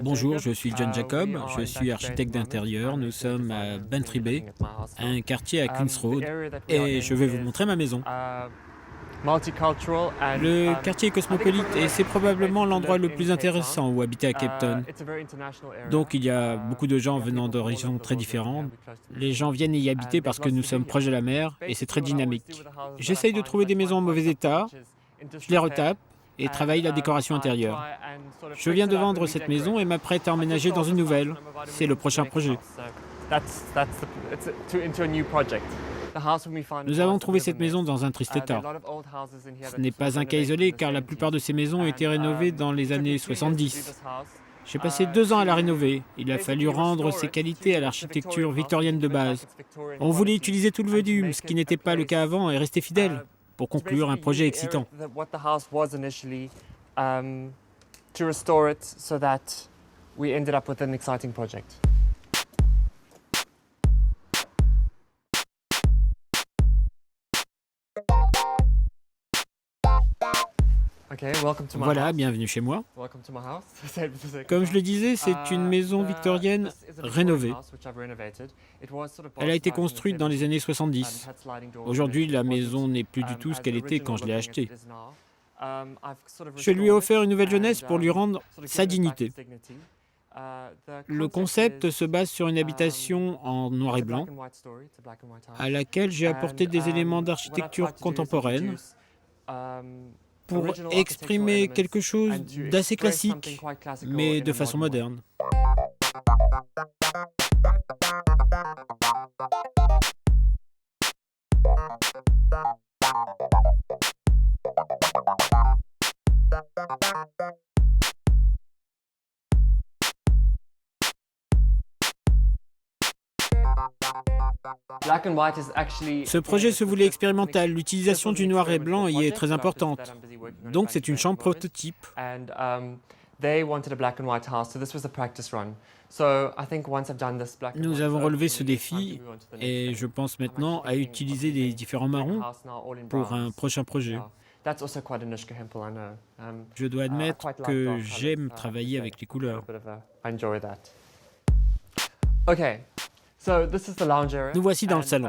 Bonjour, je suis John Jacob, je suis architecte d'intérieur. Nous sommes à Bantry Bay, un quartier à Queen's Road, et je vais vous montrer ma maison. Le quartier est cosmopolite et c'est probablement l'endroit le plus intéressant où habiter à Cape Town. Donc il y a beaucoup de gens venant d'horizons très différents. Les gens viennent y habiter parce que nous sommes proches de la mer et c'est très dynamique. J'essaye de trouver des maisons en mauvais état, je les retape et travaille la décoration intérieure. Je viens de vendre cette maison et m'apprête à emménager dans une nouvelle. C'est le prochain projet. Nous avons trouvé cette maison dans un triste état. Ce n'est pas un cas isolé car la plupart de ces maisons ont été rénovées dans les années 70. J'ai passé 2 ans à la rénover. Il a fallu rendre ses qualités à l'architecture victorienne de base. On voulait utiliser tout le volume, ce qui n'était pas le cas avant, et rester fidèle pour conclure un projet excitant. Voilà, bienvenue chez moi. Comme je le disais, c'est une maison victorienne rénovée. Elle a été construite dans les années 70. Aujourd'hui, la maison n'est plus du tout ce qu'elle était quand je l'ai achetée. Je lui ai offert une nouvelle jeunesse pour lui rendre sa dignité. Le concept se base sur une habitation en noir et blanc, à laquelle j'ai apporté des éléments d'architecture contemporaine pour exprimer quelque chose d'assez classique, mais de façon moderne. Ce projet se voulait expérimental. L'utilisation du noir et blanc y est très importante. Donc c'est une chambre prototype. Nous avons relevé ce défi et je pense maintenant à utiliser les différents marrons pour un prochain projet. Je dois admettre que j'aime travailler avec les couleurs. Nous voici dans le salon.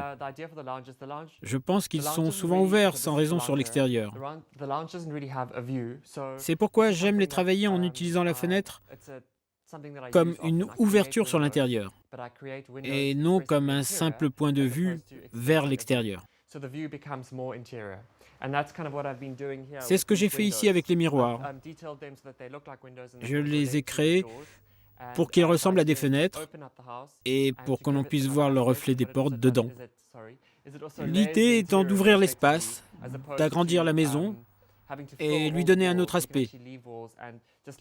Je pense qu'ils sont souvent ouverts sans raison sur l'extérieur. C'est pourquoi j'aime les travailler en utilisant la fenêtre comme une ouverture sur l'intérieur et non comme un simple point de vue vers l'extérieur. C'est ce que j'ai fait ici avec les miroirs. Je les ai créés pour qu'ils ressemblent à des fenêtres et pour que l'on puisse voir le reflet des portes dedans. L'idée étant d'ouvrir l'espace, d'agrandir la maison et lui donner un autre aspect,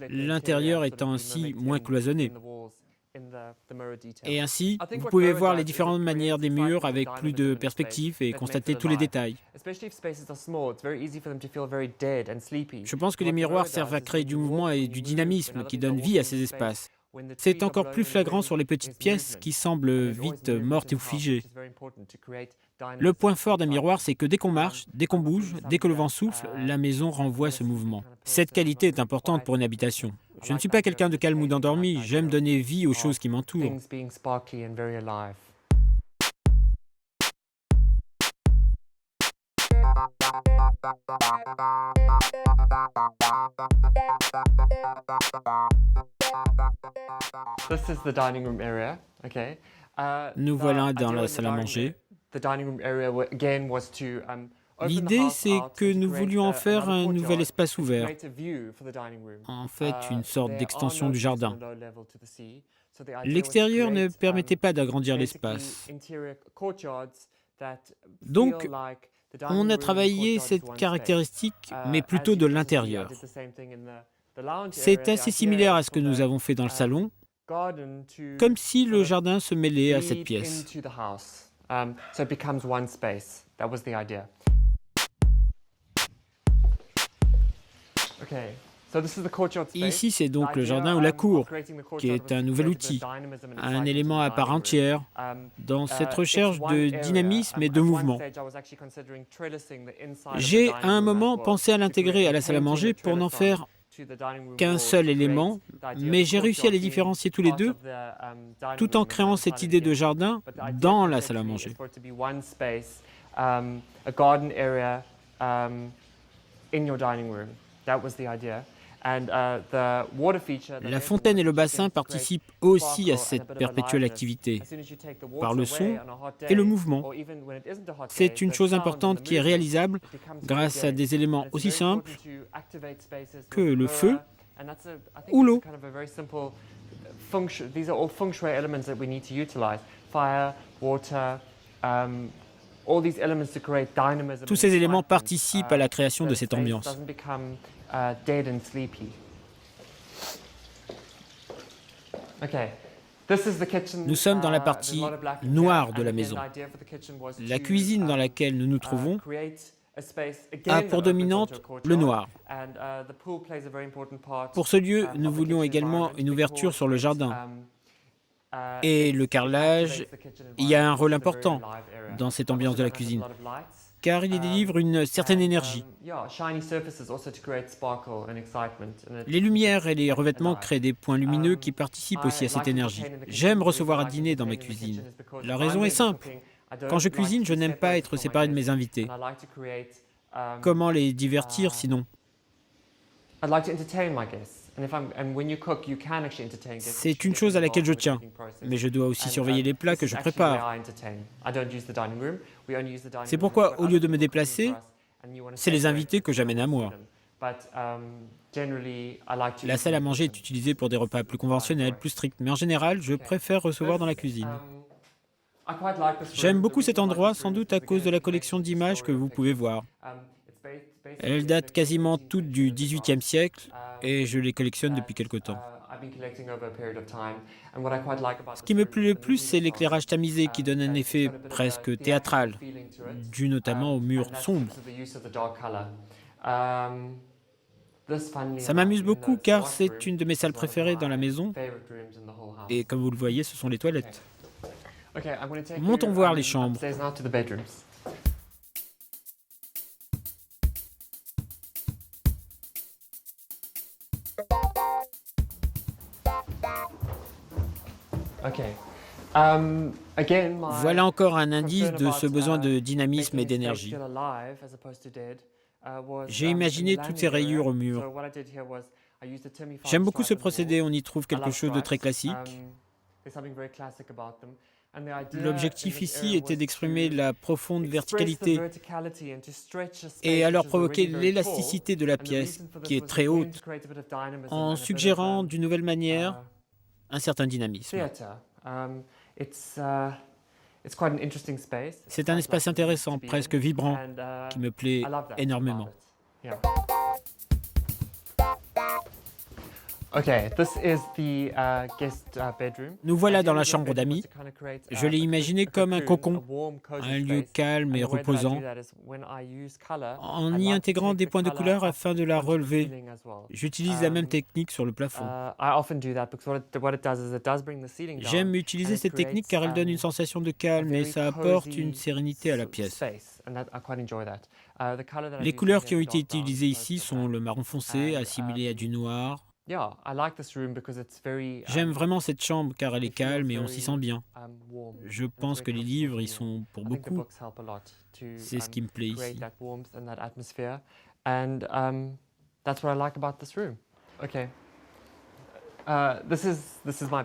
l'intérieur étant ainsi moins cloisonné. Et ainsi, vous pouvez voir les différentes manières des murs avec plus de perspective et constater tous les détails. Je pense que les miroirs servent à créer du mouvement et du dynamisme qui donnent vie à ces espaces. C'est encore plus flagrant sur les petites pièces qui semblent vite mortes ou figées. Le point fort d'un miroir, c'est que dès qu'on marche, dès qu'on bouge, dès que le vent souffle, la maison renvoie ce mouvement. Cette qualité est importante pour une habitation. Je ne suis pas quelqu'un de calme ou d'endormi, j'aime donner vie aux choses qui m'entourent. Nous voilà dans la salle à manger. L'idée, c'est que nous voulions en faire un nouvel espace ouvert, en fait une sorte d'extension du jardin. L'extérieur ne permettait pas d'agrandir l'espace. Donc, on a travaillé cette caractéristique, mais plutôt de l'intérieur. C'est assez similaire à ce que nous avons fait dans le salon, comme si le jardin se mêlait à cette pièce. Ici, c'est donc le jardin ou la cour, qui est un nouvel outil, un élément à part entière, dans cette recherche de dynamisme et de mouvement. J'ai à un moment pensé à l'intégrer à la salle à manger pour n'en faire qu'un seul élément, mais j'ai réussi à les différencier tous les deux, tout en créant cette idée de jardin dans la salle à manger. La fontaine et le bassin participent aussi à cette perpétuelle activité, par le son et le mouvement. C'est une chose importante qui est réalisable grâce à des éléments aussi simples que le feu ou l'eau. Tous ces éléments participent à la création de cette ambiance. Nous sommes dans la partie noire de la maison. La cuisine dans laquelle nous nous trouvons a pour dominante le noir. Pour ce lieu, nous voulions également une ouverture sur le jardin. Et le carrelage y a un rôle important dans cette ambiance de la cuisine, car il y délivre une certaine énergie. Les lumières et les revêtements créent des points lumineux qui participent aussi à cette énergie. J'aime recevoir à dîner dans ma cuisine. La raison est simple. Quand je cuisine, je n'aime pas être séparé de mes invités. Comment les divertir sinon? C'est une chose à laquelle je tiens, mais je dois aussi surveiller les plats que je prépare. C'est pourquoi, au lieu de me déplacer, c'est les invités que j'amène à moi. La salle à manger est utilisée pour des repas plus conventionnels, plus stricts, mais en général, je préfère recevoir dans la cuisine. J'aime beaucoup cet endroit, sans doute à cause de la collection d'images que vous pouvez voir. Elles datent quasiment toutes du XVIIIe siècle et je les collectionne depuis quelque temps. Ce qui me plaît le plus, c'est l'éclairage tamisé qui donne un effet presque théâtral, dû notamment aux murs sombres. Ça m'amuse beaucoup car c'est une de mes salles préférées dans la maison et comme vous le voyez, ce sont les toilettes. Montons voir les chambres. Voilà encore un indice de ce besoin de dynamisme et d'énergie. J'ai imaginé toutes ces rayures au mur. J'aime beaucoup ce procédé, on y trouve quelque chose de très classique. L'objectif ici était d'exprimer la profonde verticalité et alors provoquer l'élasticité de la pièce, qui est très haute, en suggérant d'une nouvelle manière un certain dynamisme. C'est un espace intéressant, presque vibrant, qui me plaît énormément. Nous voilà dans la chambre d'amis. Je l'ai imaginé comme un cocon, un lieu calme et reposant, en y intégrant des points de couleur afin de la relever. J'utilise la même technique sur le plafond. J'aime utiliser cette technique car elle donne une sensation de calme et ça apporte une sérénité à la pièce. Les couleurs qui ont été utilisées ici sont le marron foncé, assimilé à du noir. J'aime vraiment cette chambre car elle est calme et on s'y sent bien. Je pense que les livres y sont pour beaucoup. C'est ce qui me plaît ici.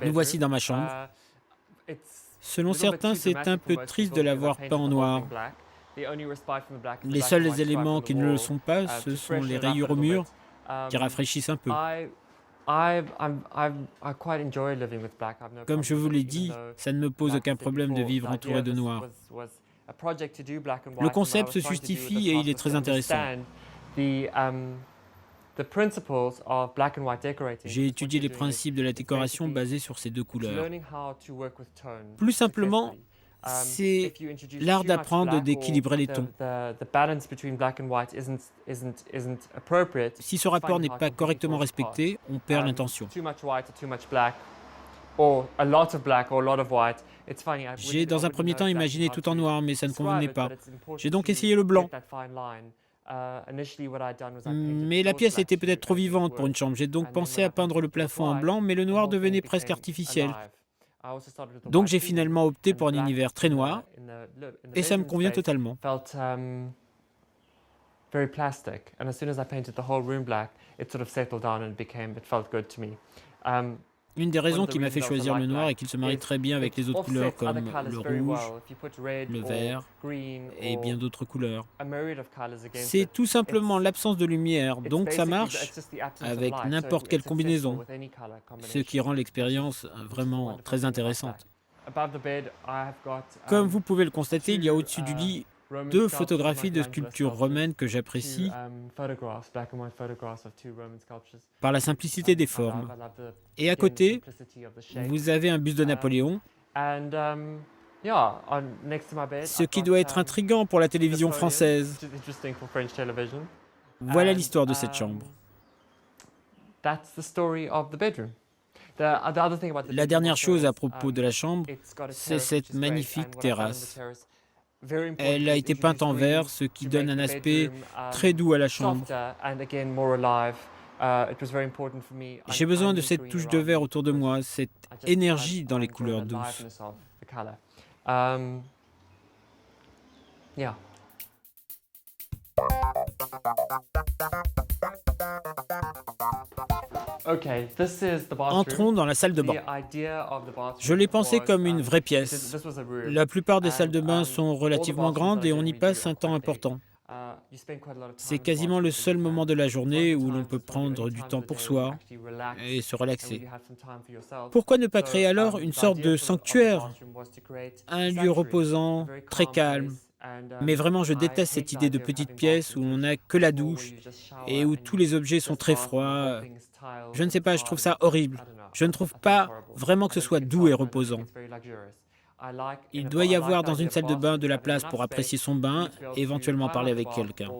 Nous voici dans ma chambre. Selon certains, c'est un peu triste de l'avoir peint en noir. Les seuls éléments qui ne le sont pas, ce sont les rayures au mur qui rafraîchissent un peu. Comme je vous l'ai dit, ça ne me pose aucun problème de vivre entouré de noir. Le concept se justifie et il est très intéressant. J'ai étudié les principes de la décoration basés sur ces deux couleurs. Plus simplement, c'est l'art d'apprendre d'équilibrer les tons. Si ce rapport n'est pas correctement respecté, on perd l'intention. J'ai dans un premier temps imaginé tout en noir, mais ça ne convenait pas. J'ai donc essayé le blanc. Mais la pièce était peut-être trop vivante pour une chambre. J'ai donc pensé à peindre le plafond en blanc, mais le noir devenait presque artificiel. Donc j'ai finalement opté pour un univers très noir, et ça me convient totalement. Une des raisons qui m'a fait choisir le noir est qu'il se marie très bien avec les autres couleurs comme le rouge, le vert et bien d'autres couleurs. C'est tout simplement l'absence de lumière, donc ça marche avec n'importe quelle combinaison, ce qui rend l'expérience vraiment très intéressante. Comme vous pouvez le constater, il y a au-dessus du lit 2 photographies de sculptures romaines que j'apprécie par la simplicité des formes. Et à côté, vous avez un buste de Napoléon, ce qui doit être intriguant pour la télévision française. Voilà l'histoire de cette chambre. La dernière chose à propos de la chambre, c'est cette magnifique terrasse. Elle a été peinte en vert, ce qui donne un aspect très doux à la chambre. J'ai besoin de cette touche de vert autour de moi, cette énergie dans les couleurs douces. Entrons dans la salle de bain. Je l'ai pensée comme une vraie pièce. La plupart des salles de bain sont relativement grandes et on y passe un temps important. C'est quasiment le seul moment de la journée où l'on peut prendre du temps pour soi et se relaxer. Pourquoi ne pas créer alors une sorte de sanctuaire? Un lieu reposant, très calme. Mais vraiment, je déteste cette idée de petite pièce où on n'a que la douche et où tous les objets sont très froids. Je ne sais pas, je trouve ça horrible. Je ne trouve pas vraiment que ce soit doux et reposant. Il doit y avoir dans une salle de bain de la place pour apprécier son bain et éventuellement parler avec quelqu'un.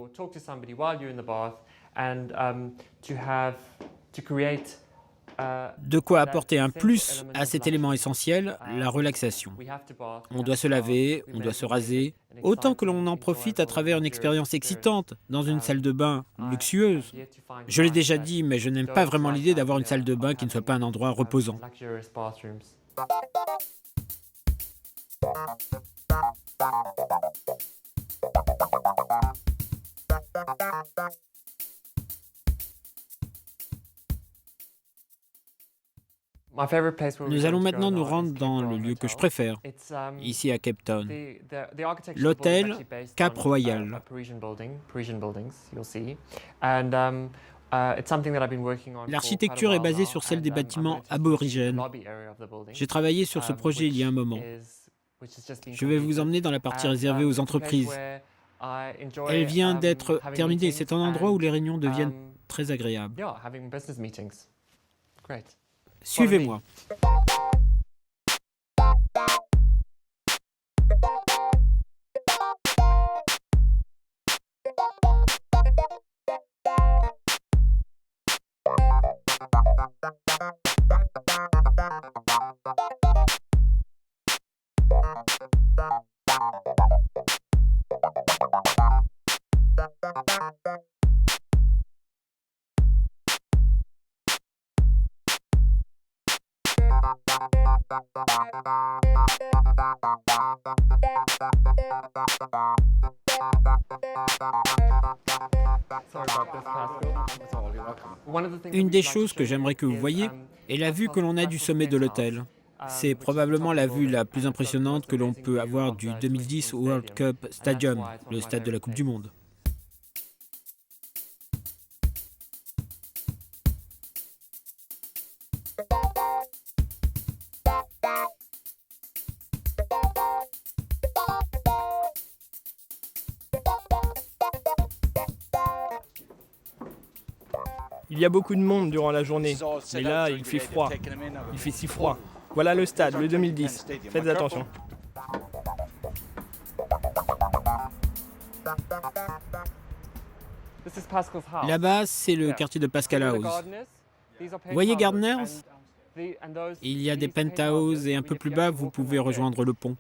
De quoi apporter un plus à cet élément essentiel, la relaxation. On doit se laver, on doit se raser, autant que l'on en profite à travers une expérience excitante dans une salle de bain luxueuse. Je l'ai déjà dit, mais je n'aime pas vraiment l'idée d'avoir une salle de bain qui ne soit pas un endroit reposant. Nous allons maintenant nous rendre dans le lieu que je préfère, ici à Cape Town, l'hôtel Cap Royal. L'architecture est basée sur celle des bâtiments aborigènes. J'ai travaillé sur ce projet il y a un moment. Je vais vous emmener dans la partie réservée aux entreprises. Elle vient d'être terminée. C'est un endroit où les réunions deviennent très agréables. Suivez-moi. Une des choses que j'aimerais que vous voyiez est la vue que l'on a du sommet de l'hôtel. C'est probablement la vue la plus impressionnante que l'on peut avoir du 2010 World Cup Stadium, le stade de la Coupe du Monde. Il y a beaucoup de monde durant la journée, mais là, il fait froid. Il fait si froid. Voilà le stade, le 2010. Faites attention. Là-bas, c'est le quartier de Pascal House. Vous voyez Gardners? Il y a des penthouses et un peu plus bas, vous pouvez rejoindre le pont.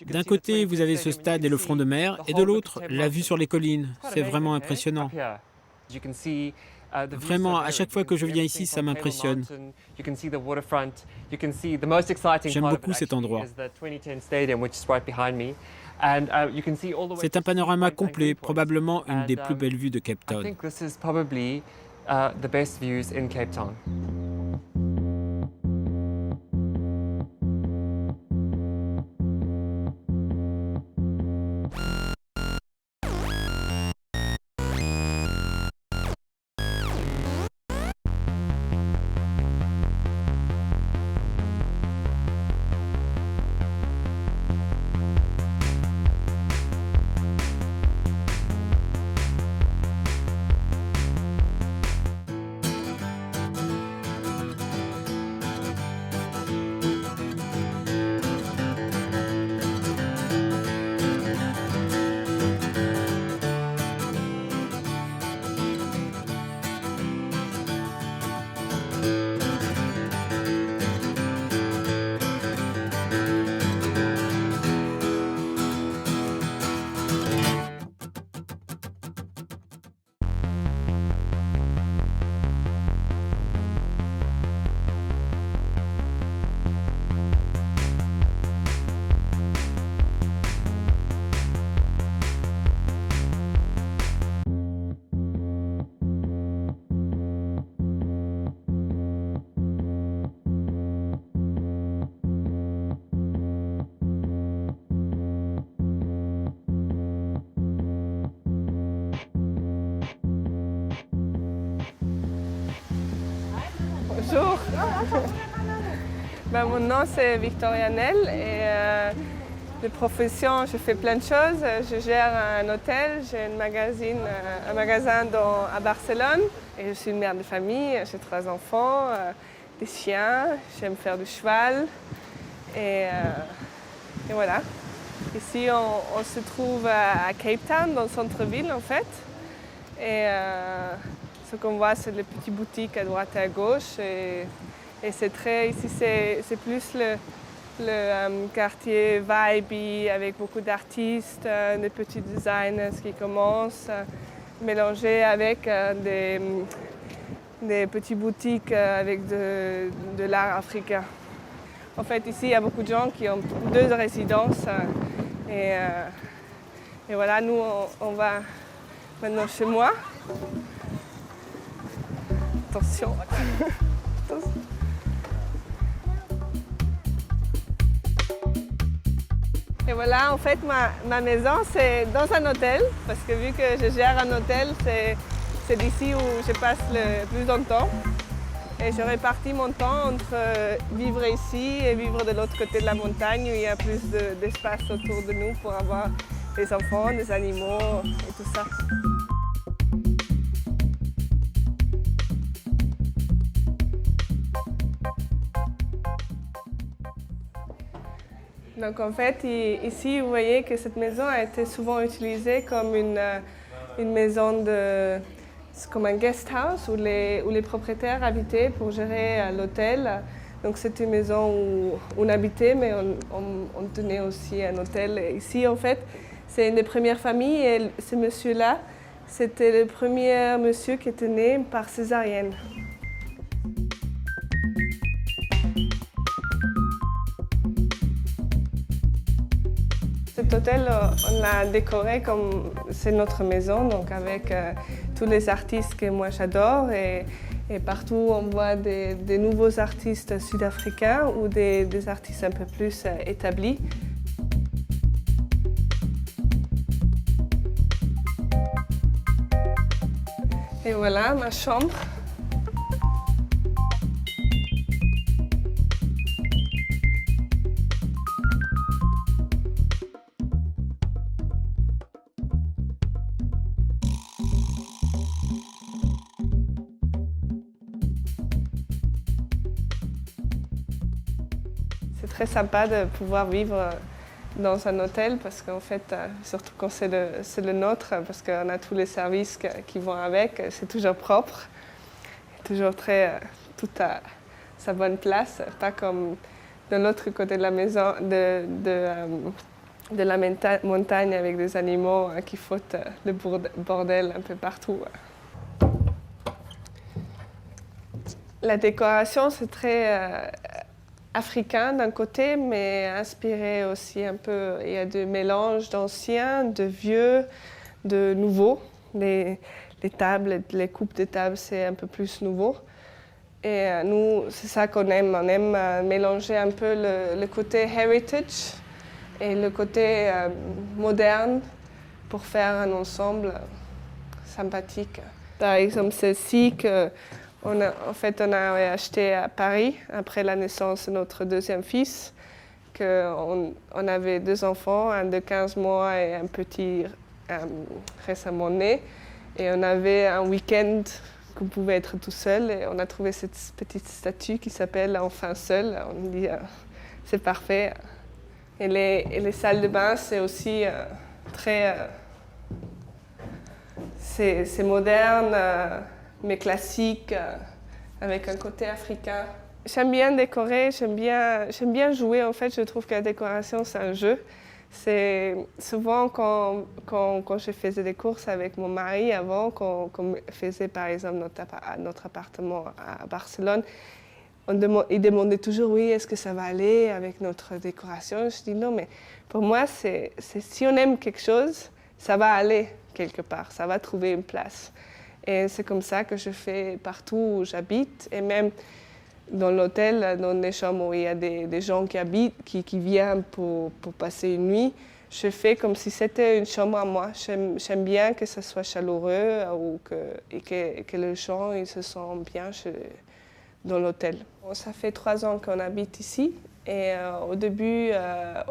D'un côté, vous avez ce stade et le front de mer, et de l'autre, la vue sur les collines. C'est vraiment impressionnant. Vraiment, à chaque fois que je viens ici, ça m'impressionne. J'aime beaucoup cet endroit. C'est un panorama complet, probablement une des plus belles vues de Cape Town. Bonjour. Mon nom c'est Victoria Nel et de profession je fais plein de choses. Je gère un hôtel, j'ai un magasin à Barcelone et je suis une mère de famille, j'ai 3 enfants, des chiens, j'aime faire du cheval et voilà. Ici on se trouve à Cape Town, dans le centre-ville en fait. Et ce qu'on voit, c'est les petites boutiques à droite et à gauche. Et c'est ici, c'est plus le quartier vibey avec beaucoup d'artistes, des petits designers qui commencent, mélangés avec des petites boutiques avec de l'art africain. En fait, ici, il y a beaucoup de gens qui ont 2 résidences. Et voilà, nous, on va maintenant chez moi. Attention. Et voilà, en fait, ma maison, c'est dans un hôtel, parce que vu que je gère un hôtel, c'est d'ici où je passe le plus longtemps. Et je répartis mon temps entre vivre ici et vivre de l'autre côté de la montagne, où il y a plus d'espace autour de nous pour avoir des enfants, des animaux et tout ça. Donc en fait, ici, vous voyez que cette maison a été souvent utilisée comme une maison comme un guest house où les propriétaires habitaient pour gérer l'hôtel. Donc c'est une maison où on habitait, mais on tenait aussi un hôtel. Et ici, en fait, c'est une des premières familles et ce monsieur-là, c'était le premier monsieur qui était né par césarienne. Cet hôtel, on l'a décoré comme c'est notre maison, donc avec tous les artistes que moi j'adore. Et partout, on voit des nouveaux artistes sud-africains ou des artistes un peu plus établis. Et voilà ma chambre. C'est très sympa de pouvoir vivre dans un hôtel parce qu'en fait, surtout quand c'est le nôtre, parce qu'on a tous les services qui vont avec, c'est toujours propre, toujours tout à sa bonne place, pas comme de l'autre côté de la maison, de la montagne avec des animaux qui foutent le bordel un peu partout. La décoration, c'est très africain d'un côté, mais inspiré aussi un peu. Il y a des mélanges d'anciens, de vieux, de nouveaux. Les tables, les coupes de tables, c'est un peu plus nouveau. Et nous, c'est ça qu'on aime. On aime mélanger un peu le côté heritage et le côté moderne pour faire un ensemble sympathique. Par exemple, celle-ci qu'on avait acheté à Paris après la naissance de notre deuxième fils. On avait 2 enfants, un de 15 mois et un petit récemment né. Et on avait un week-end qu'on pouvait être tout seul. Et on a trouvé cette petite statue qui s'appelle « Enfin seul ». On dit c'est parfait. Et les salles de bain, c'est aussi très... c'est moderne, mais classique, avec un côté africain. J'aime bien décorer, j'aime bien jouer. En fait, je trouve que la décoration, c'est un jeu. C'est souvent quand je faisais des courses avec mon mari avant, quand on faisait par exemple notre appartement à Barcelone, il demandait toujours oui, est-ce que ça va aller avec notre décoration? Je dis non, mais pour moi, c'est si on aime quelque chose, ça va aller quelque part, ça va trouver une place. Et c'est comme ça que je fais partout où j'habite, et même dans l'hôtel, dans les chambres où il y a des gens qui habitent, qui viennent pour passer une nuit, je fais comme si c'était une chambre à moi. J'aime bien que ça soit chaleureux et que les gens ils se sentent bien dans l'hôtel. Ça fait 3 ans qu'on habite ici. Et au début,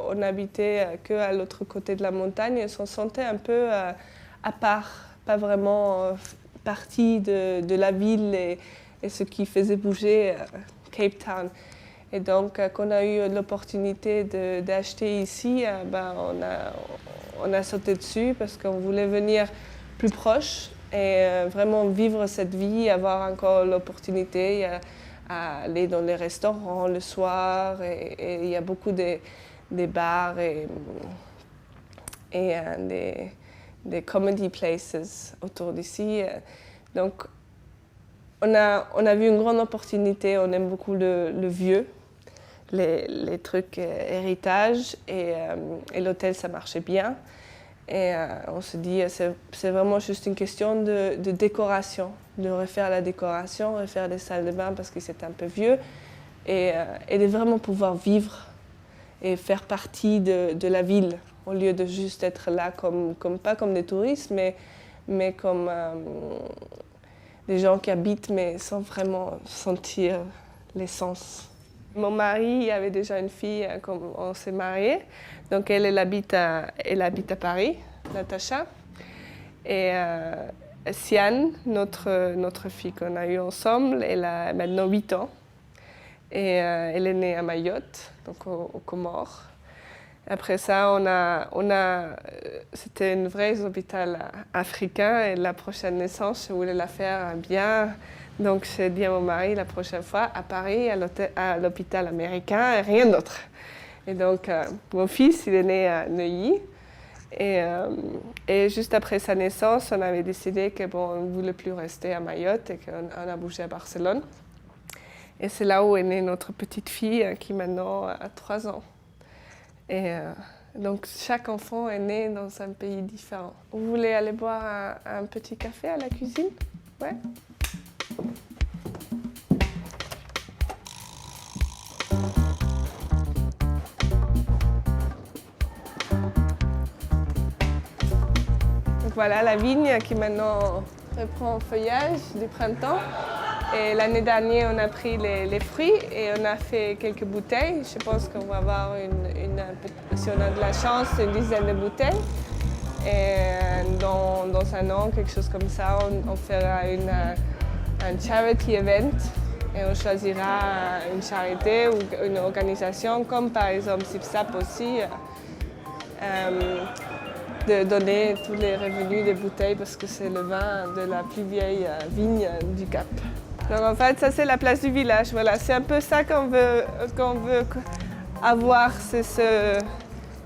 on n'habitait qu'à l'autre côté de la montagne et on se sentait un peu à part, pas vraiment partie de la ville et ce qui faisait bouger Cape Town. Et donc, quand on a eu l'opportunité d'acheter ici, on a sauté dessus parce qu'on voulait venir plus proche et vraiment vivre cette vie, avoir encore l'opportunité à aller dans les restaurants le soir. Et il y a beaucoup de bars et des comedy places autour d'ici. Donc, on a vu une grande opportunité. On aime beaucoup le vieux, les trucs héritage, et l'hôtel, ça marchait bien. Et on se dit, c'est vraiment juste une question de décoration, de refaire la décoration, refaire les salles de bain parce que c'est un peu vieux, et de vraiment pouvoir vivre et faire partie de la ville, au lieu de juste être là pas comme des touristes, mais comme des gens qui habitent, mais sans vraiment sentir l'essence. Mon mari avait déjà une fille quand on s'est mariés, donc elle habite à Paris, Natacha. Et Sian, notre fille qu'on a eue ensemble, elle a maintenant 8 ans. Et elle est née à Mayotte, donc aux Comores. Après ça, c'était un vrai hôpital africain et la prochaine naissance, je voulais la faire bien. Donc j'ai dit à mon mari la prochaine fois à Paris, à l'hôpital américain et rien d'autre. Et donc mon fils, il est né à Neuilly. Et juste après sa naissance, on avait décidé qu'on ne voulait plus rester à Mayotte et qu'on a bougé à Barcelone. Et c'est là où est née notre petite fille qui maintenant a 3 ans. Et donc chaque enfant est né dans un pays différent. Vous voulez aller boire un petit café à la cuisine? Ouais. Donc voilà la vigne qui maintenant reprend feuillage du printemps. Et l'année dernière, on a pris les fruits et on a fait quelques bouteilles. Je pense qu'on va avoir, si on a de la chance, une dizaine de bouteilles. Et dans un an, quelque chose comme ça, on fera un charity event et on choisira une charité ou une organisation, comme par exemple SIPSAP aussi, de donner tous les revenus des bouteilles parce que c'est le vin de la plus vieille vigne du Cap. Donc en fait, ça c'est la place du village. Voilà, c'est un peu ça qu'on veut avoir.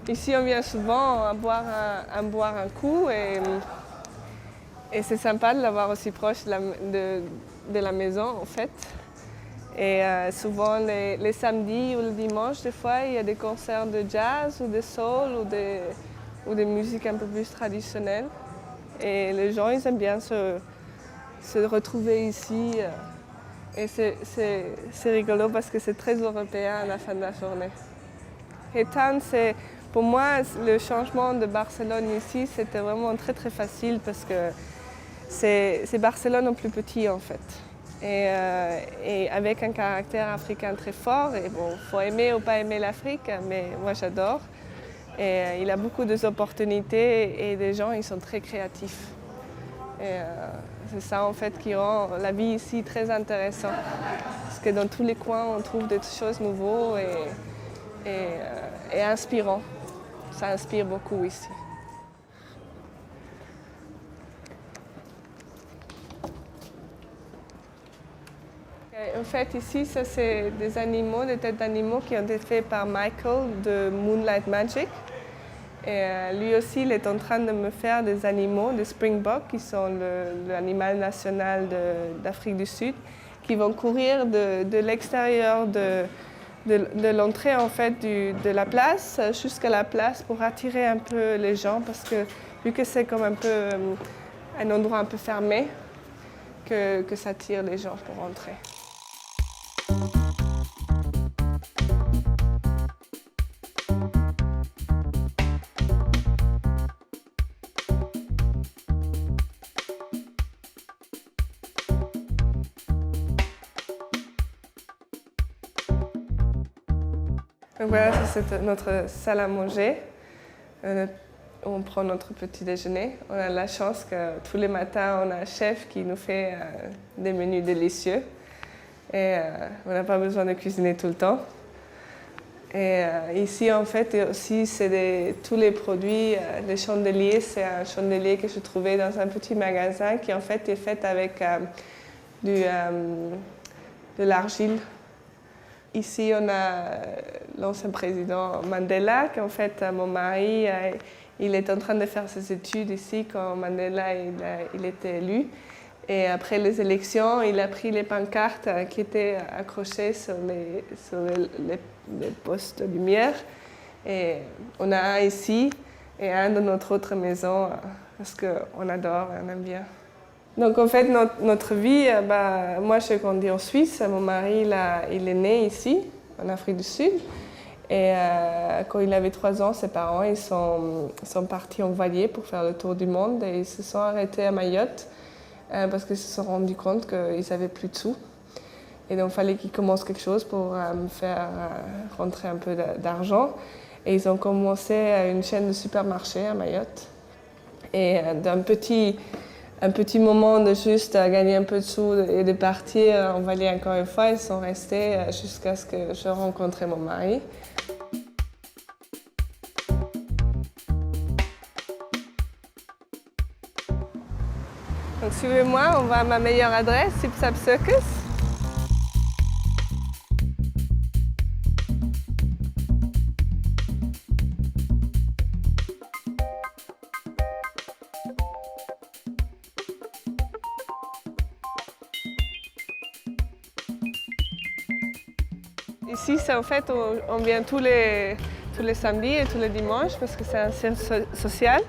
Ici, on vient souvent à boire un coup et c'est sympa de l'avoir aussi proche de la maison en fait. Et souvent les samedis ou le dimanche, des fois, il y a des concerts de jazz ou de soul ou des musiques un peu plus traditionnelles. Et les gens, ils aiment bien se retrouver ici. Et c'est rigolo parce que c'est très européen à la fin de la journée. Gitane, pour moi, le changement de Barcelone ici, c'était vraiment très très facile parce que c'est Barcelone en plus petit en fait. Et avec un caractère africain très fort. Et bon, il faut aimer ou pas aimer l'Afrique, mais moi j'adore. Et il a beaucoup d'opportunités et les gens, ils sont très créatifs. Et c'est ça en fait qui rend la vie ici très intéressante. Parce que dans tous les coins, on trouve des choses nouvelles et inspirantes. Ça inspire beaucoup ici. En fait, ici, ça c'est des animaux, des têtes d'animaux qui ont été faits par Michael de Moonlight Magic. Et lui aussi, il est en train de me faire des animaux, des springboks, qui sont l'animal national d'Afrique du Sud, qui vont courir de l'extérieur de l'entrée en fait, de la place jusqu'à la place pour attirer un peu les gens, parce que vu que c'est comme un peu un endroit un peu fermé, que ça attire les gens pour entrer. Donc voilà, c'est notre salle à manger. On prend notre petit déjeuner. On a la chance que tous les matins, on a un chef qui nous fait des menus délicieux. Et on n'a pas besoin de cuisiner tout le temps. Et ici, en fait, aussi, c'est tous les produits, les chandeliers. C'est un chandelier que je trouvais dans un petit magasin qui, en fait, est fait avec de l'argile. Ici, on a l'ancien président Mandela, qu'en fait, mon mari, il est en train de faire ses études ici quand Mandela il était élu. Et après les élections, il a pris les pancartes qui étaient accrochées sur les postes de lumière. Et on a un ici et un dans notre autre maison parce qu'on adore et on aime bien. Donc en fait, notre vie, moi je grandis en Suisse, mon mari il est né ici, en Afrique du Sud. Et quand il avait 3 ans, ses parents ils sont partis en voilier pour faire le tour du monde et ils se sont arrêtés à Mayotte parce qu'ils se sont rendus compte qu'ils n'avaient plus de sous. Et donc il fallait qu'ils commencent quelque chose pour me faire rentrer un peu d'argent. Et ils ont commencé une chaîne de supermarchés à Mayotte. Et d'un petit moment de juste gagner un peu de sous et de partir en voilier encore une fois, ils sont restés jusqu'à ce que je rencontre mon mari. Donc suivez-moi, on va à ma meilleure adresse, Sipsap Circus. Ici, c'est en fait, on vient tous les samedis et tous les dimanches parce que c'est un centre social.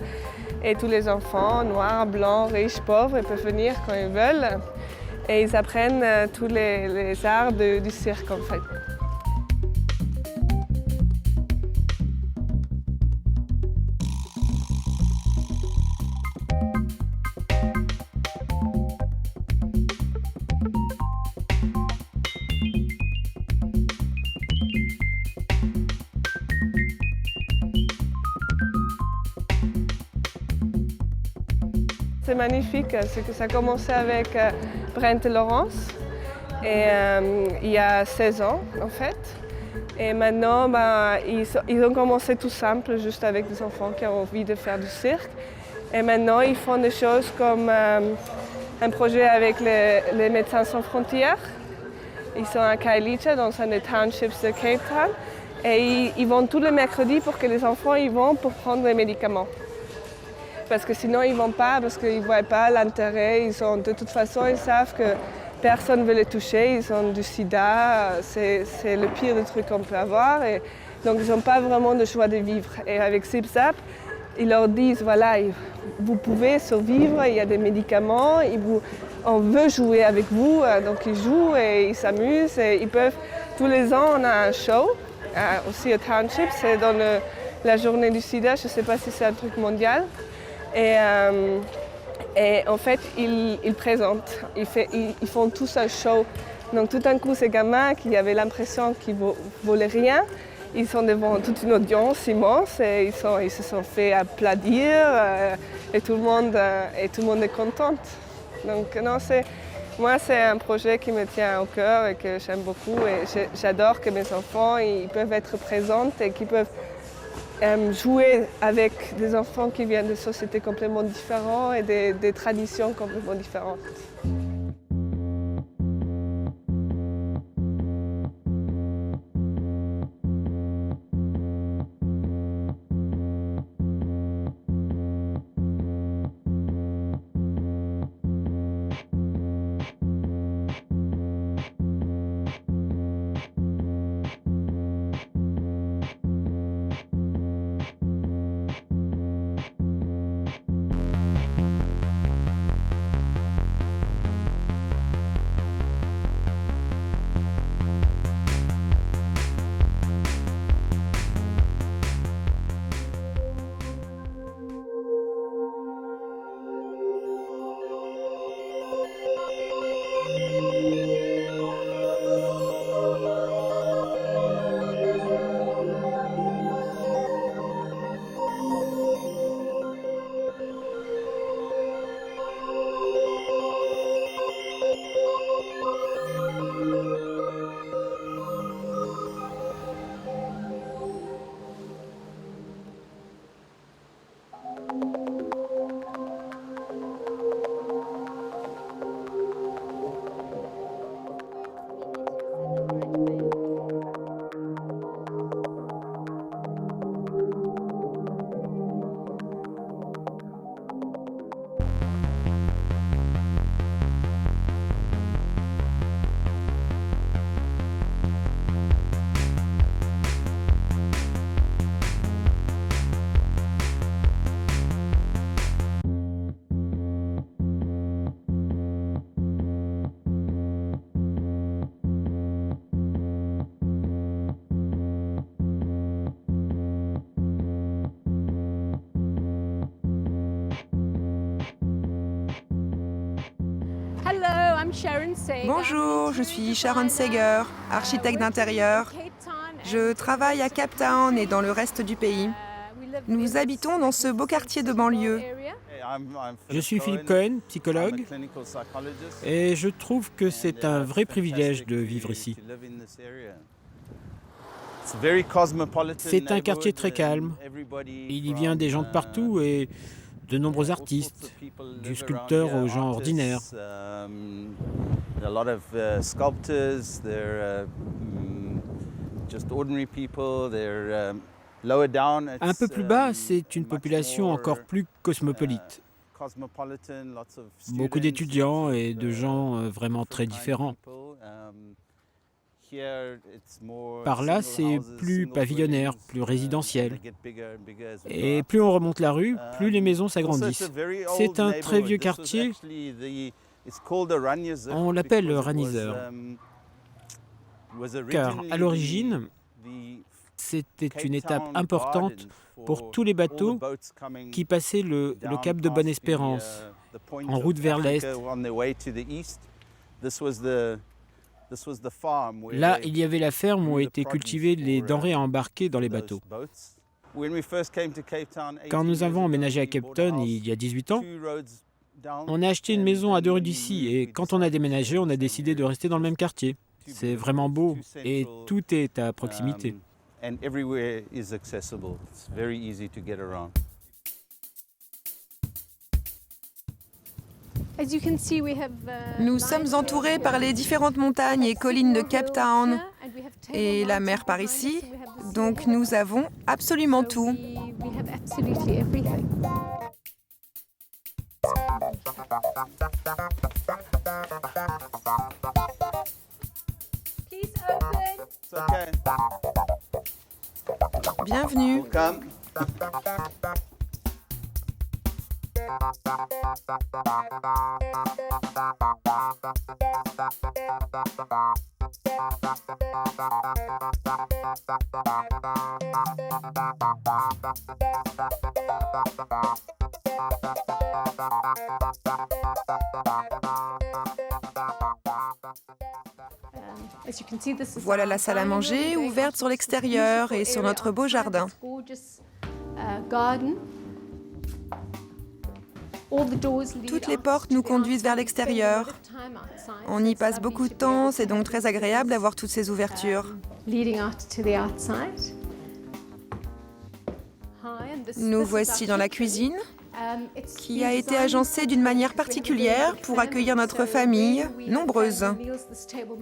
Et tous les enfants, noirs, blancs, riches, pauvres, ils peuvent venir quand ils veulent. Et ils apprennent tous les arts du cirque en fait. C'est magnifique, c'est que ça a commencé avec Brent et Laurence, et, il y a 16 ans en fait. Et maintenant, ils ont commencé tout simple, juste avec des enfants qui ont envie de faire du cirque. Et maintenant, ils font des choses comme un projet avec les Médecins sans frontières. Ils sont à Khayelitsha, dans un des townships de Cape Town. Et ils vont tous les mercredis pour que les enfants y vont pour prendre des médicaments. Parce que sinon, ils ne vont pas, parce qu'ils ne voient pas l'intérêt. De toute façon, ils savent que personne ne veut les toucher. Ils ont du sida, c'est le pire des trucs qu'on peut avoir. Et donc, ils n'ont pas vraiment de choix de vivre. Et avec ZipZap, ils leur disent, voilà, vous pouvez survivre, il y a des médicaments, on veut jouer avec vous. Donc, ils jouent et ils s'amusent. Et ils peuvent, tous les ans, on a un show, aussi au Township. C'est dans la journée du sida, je ne sais pas si c'est un truc mondial. Et en fait, ils présentent, ils font tous un show. Donc tout d'un coup, ces gamins qui avaient l'impression qu'ils ne valaient rien, ils sont devant toute une audience immense et ils se sont fait applaudir et tout le monde est content. Donc non, moi, c'est un projet qui me tient au cœur et que j'aime beaucoup. Et j'adore que mes enfants ils peuvent être présents et qu'ils peuvent jouer avec des enfants qui viennent de sociétés complètement différentes et des traditions complètement différentes. Bonjour, je suis Sharon Sager, architecte d'intérieur. Je travaille à Cape Town et dans le reste du pays. Nous habitons dans ce beau quartier de banlieue. Je suis Philippe Cohen, psychologue, et je trouve que c'est un vrai privilège de vivre ici. C'est un quartier très calme. Il y vient des gens de partout et de nombreux artistes, du sculpteur aux gens ordinaires. Un peu plus bas, c'est une population encore plus cosmopolite. Beaucoup d'étudiants et de gens vraiment très différents. Par là, c'est plus pavillonnaire, plus résidentiel. Et plus on remonte la rue, plus les maisons s'agrandissent. C'est un très vieux quartier. On l'appelle le Raniseur. Car à l'origine, c'était une étape importante pour tous les bateaux qui passaient le cap de Bonne-Espérance, en route vers l'est. Là, il y avait la ferme où étaient cultivées les denrées à embarquer dans les bateaux. Quand nous avons emménagé à Cape Town il y a 18 ans, on a acheté une maison à 2 rues d'ici et quand on a déménagé, on a décidé de rester dans le même quartier. C'est vraiment beau et tout est à proximité. Nous sommes entourés par les différentes montagnes et collines de Cape Town et la mer par ici, donc nous avons absolument tout. Bienvenue. Voilà la salle à manger, ouverte sur l'extérieur et sur notre beau jardin. Toutes les portes nous conduisent vers l'extérieur. On y passe beaucoup de temps, c'est donc très agréable d'avoir toutes ces ouvertures. Nous voici dans la cuisine, qui a été agencée d'une manière particulière pour accueillir notre famille, nombreuse.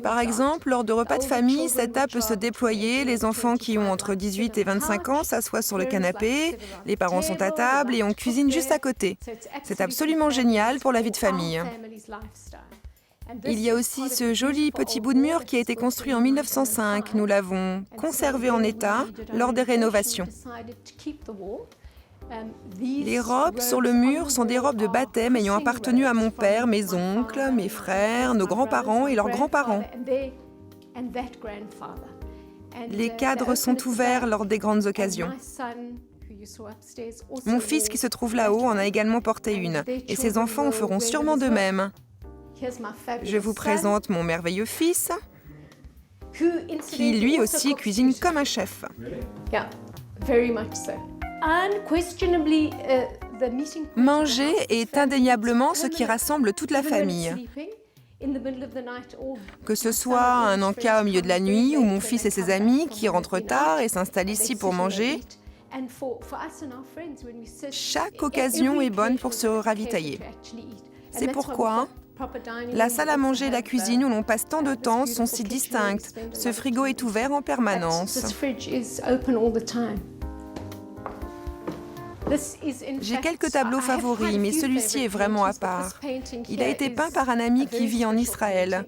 Par exemple, lors de repas de famille, cette table peut se déployer, les enfants qui ont entre 18 et 25 ans s'assoient sur le canapé, les parents sont à table et on cuisine juste à côté. C'est absolument génial pour la vie de famille. Il y a aussi ce joli petit bout de mur qui a été construit en 1905. Nous l'avons conservé en état lors des rénovations. Les robes sur le mur sont des robes de baptême ayant appartenu à mon père, mes oncles, mes frères, nos grands-parents et leurs grands-parents. Les cadres sont ouverts lors des grandes occasions. Mon fils qui se trouve là-haut en a également porté une, et ses enfants en feront sûrement de même. Je vous présente mon merveilleux fils, qui lui aussi cuisine comme un chef. Manger est indéniablement ce qui rassemble toute la famille. Que ce soit un encas au milieu de la nuit ou mon fils et ses amis qui rentrent tard et s'installent ici pour manger, chaque occasion est bonne pour se ravitailler. C'est pourquoi la salle à manger et la cuisine où l'on passe tant de temps sont si distinctes. Ce frigo est ouvert en permanence. J'ai quelques tableaux favoris, mais celui-ci est vraiment à part. Il a été peint par un ami qui vit en Israël.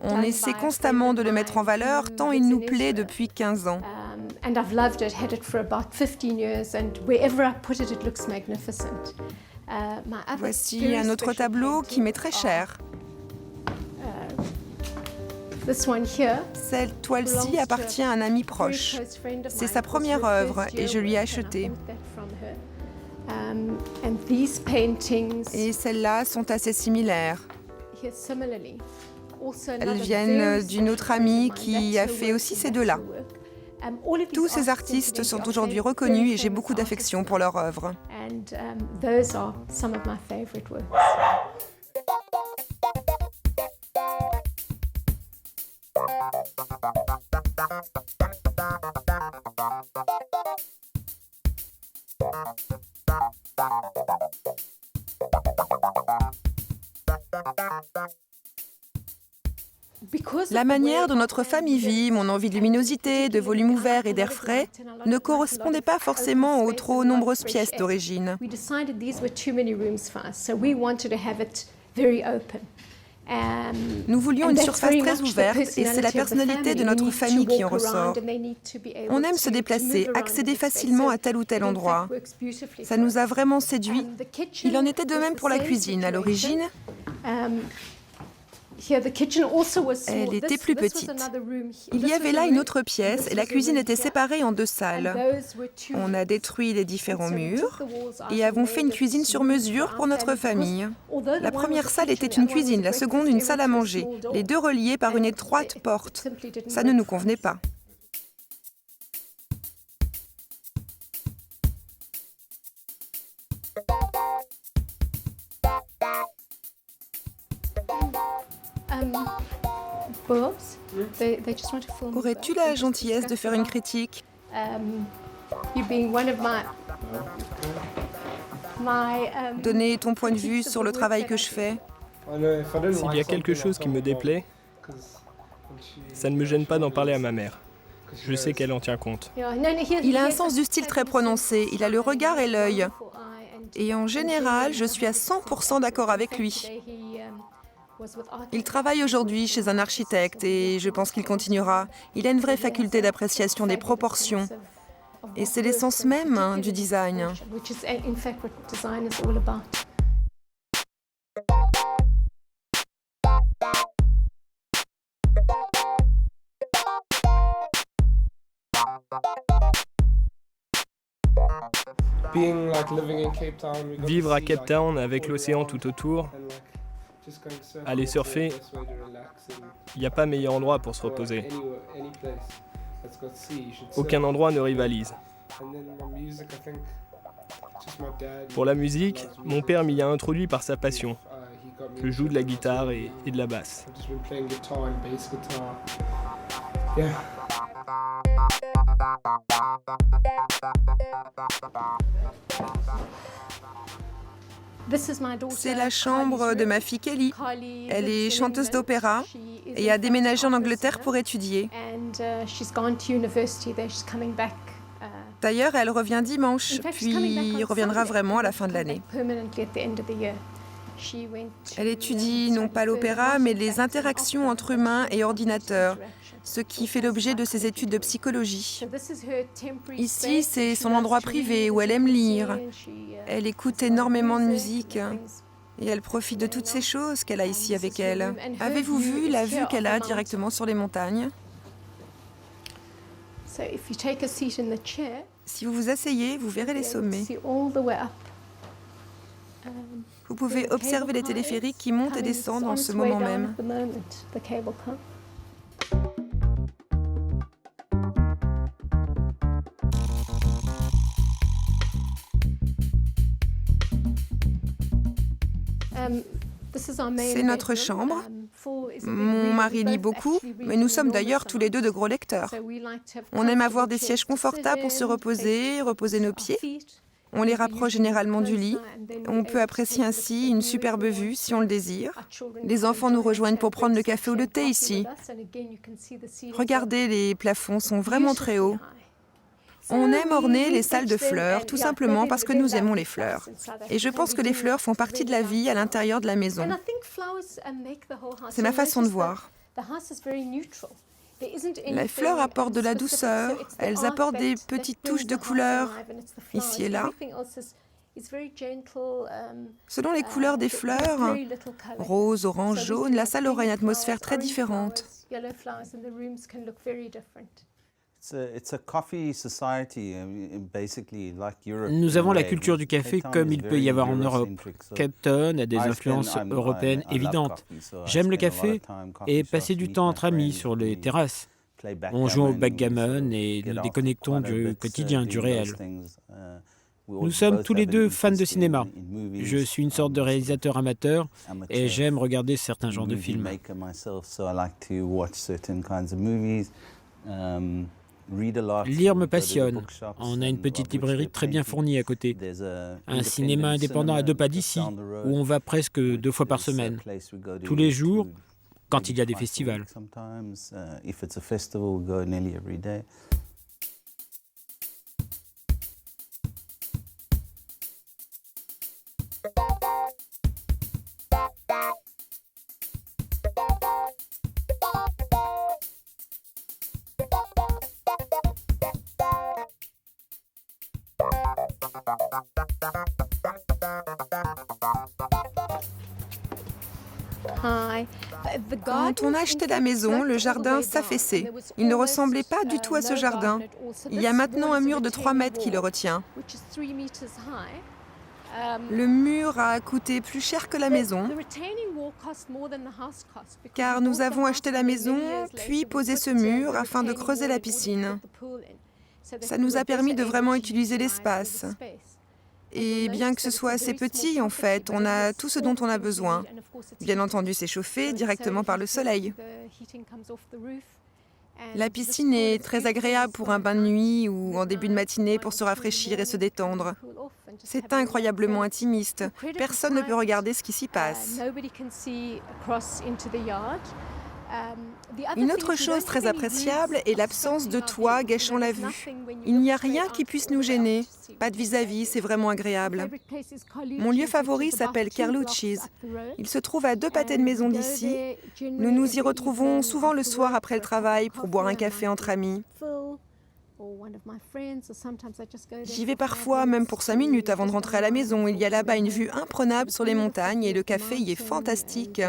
On essaie constamment de le mettre en valeur, tant il nous plaît depuis 15 ans. Voici un autre tableau qui m'est très cher. Cette toile-ci appartient à un ami proche. C'est sa première œuvre et je lui ai acheté. Et celles-là sont assez similaires. Elles viennent d'une autre amie qui a fait aussi ces deux-là. Tous ces artistes sont aujourd'hui reconnus et j'ai beaucoup d'affection pour leur œuvre. La manière dont notre famille vit, mon envie de luminosité, de volume ouvert et d'air frais, ne correspondait pas forcément aux trop nombreuses pièces d'origine. Nous voulions une surface très ouverte et c'est la personnalité de notre famille qui en ressort. On aime se déplacer, accéder facilement à tel ou tel endroit. Ça nous a vraiment séduits. Il en était de même pour la cuisine. À l'origine, elle était plus petite. Il y avait là une autre pièce et la cuisine était séparée en deux salles. On a détruit les différents murs et avons fait une cuisine sur mesure pour notre famille. La première salle était une cuisine, la seconde une salle à manger, les deux reliées par une étroite porte. Ça ne nous convenait pas. Aurais-tu la gentillesse de faire une critique? Donner ton point de vue sur le travail que je fais. S'il y a quelque chose qui me déplaît, ça ne me gêne pas d'en parler à ma mère. Je sais qu'elle en tient compte. Il a un sens du style très prononcé, il a le regard et l'œil. Et en général, je suis à 100% d'accord avec lui. Il travaille aujourd'hui chez un architecte et je pense qu'il continuera. Il a une vraie faculté d'appréciation des proportions. Et c'est l'essence même du design. Vivre à Cape Town avec l'océan tout autour, aller surfer, il n'y a pas meilleur endroit pour se reposer. Aucun endroit ne rivalise. Pour la musique, mon père m'y a introduit par sa passion. Je joue de la guitare et de la basse. C'est la chambre de ma fille Kelly. Elle est chanteuse d'opéra et a déménagé en Angleterre pour étudier. D'ailleurs, elle revient dimanche, puis reviendra vraiment à la fin de l'année. Elle étudie non pas l'opéra, mais les interactions entre humains et ordinateurs, ce qui fait l'objet de ses études de psychologie. Ici, c'est son endroit privé où elle aime lire. Elle écoute énormément de musique et elle profite de toutes ces choses qu'elle a ici avec elle. Avez-vous vu la vue qu'elle a directement sur les montagnes ? Si vous vous asseyez, vous verrez les sommets. Vous pouvez observer les téléphériques qui montent et descendent en ce moment même. C'est notre chambre. Mon mari lit beaucoup, mais nous sommes d'ailleurs tous les deux de gros lecteurs. On aime avoir des sièges confortables pour se reposer nos pieds. On les rapproche généralement du lit. On peut apprécier ainsi une superbe vue si on le désire. Les enfants nous rejoignent pour prendre le café ou le thé ici. Regardez, les plafonds sont vraiment très hauts. On aime orner les salles de fleurs, tout simplement parce que nous aimons les fleurs. Et je pense que les fleurs font partie de la vie à l'intérieur de la maison. C'est ma façon de voir. Les fleurs apportent de la douceur, elles apportent des petites touches de couleur, ici et là. Selon les couleurs des fleurs, rose, orange, jaune, la salle aura une atmosphère très différente. Nous avons la culture du café comme il peut y avoir en Europe. Cape Town a des influences européennes évidentes. J'aime le café et passer du temps entre amis sur les terrasses. On joue au backgammon et nous déconnectons du quotidien, du réel. Nous sommes tous les deux fans de cinéma. Je suis une sorte de réalisateur amateur et j'aime regarder certains genres de films. Lire me passionne. On a une petite librairie très bien fournie à côté. Un cinéma indépendant à 2 pas d'ici, où on va presque 2 fois par semaine. Tous les jours, quand il y a des festivals. Quand on a acheté la maison, le jardin s'affaissait. Il ne ressemblait pas du tout à ce jardin. Il y a maintenant un mur de 3 mètres qui le retient. Le mur a coûté plus cher que la maison, car nous avons acheté la maison, puis posé ce mur afin de creuser la piscine. Ça nous a permis de vraiment utiliser l'espace. Et bien que ce soit assez petit, en fait, on a tout ce dont on a besoin. Bien entendu, c'est chauffé directement par le soleil. La piscine est très agréable pour un bain de nuit ou en début de matinée pour se rafraîchir et se détendre. C'est incroyablement intimiste. Personne ne peut regarder ce qui s'y passe. Une autre chose très appréciable est l'absence de toit gâchant la vue. Il n'y a rien qui puisse nous gêner. Pas de vis-à-vis, c'est vraiment agréable. Mon lieu favori s'appelle Carlucci's. Il se trouve à 2 pâtés de maison d'ici. Nous nous y retrouvons souvent le soir après le travail pour boire un café entre amis. J'y vais parfois même pour 5 minutes avant de rentrer à la maison. Il y a là-bas une vue imprenable sur les montagnes et le café y est fantastique.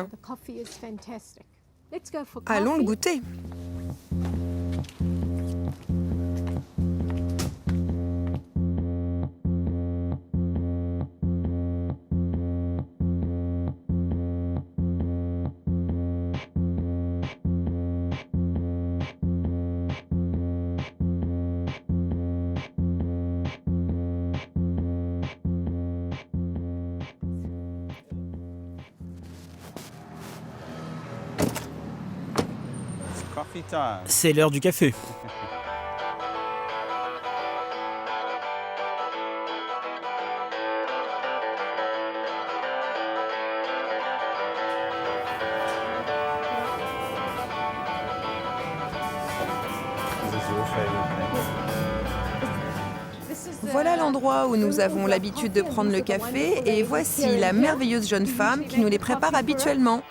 Allons le goûter. C'est l'heure du café. Voilà l'endroit où nous avons l'habitude de prendre le café et voici la merveilleuse jeune femme qui nous les prépare habituellement.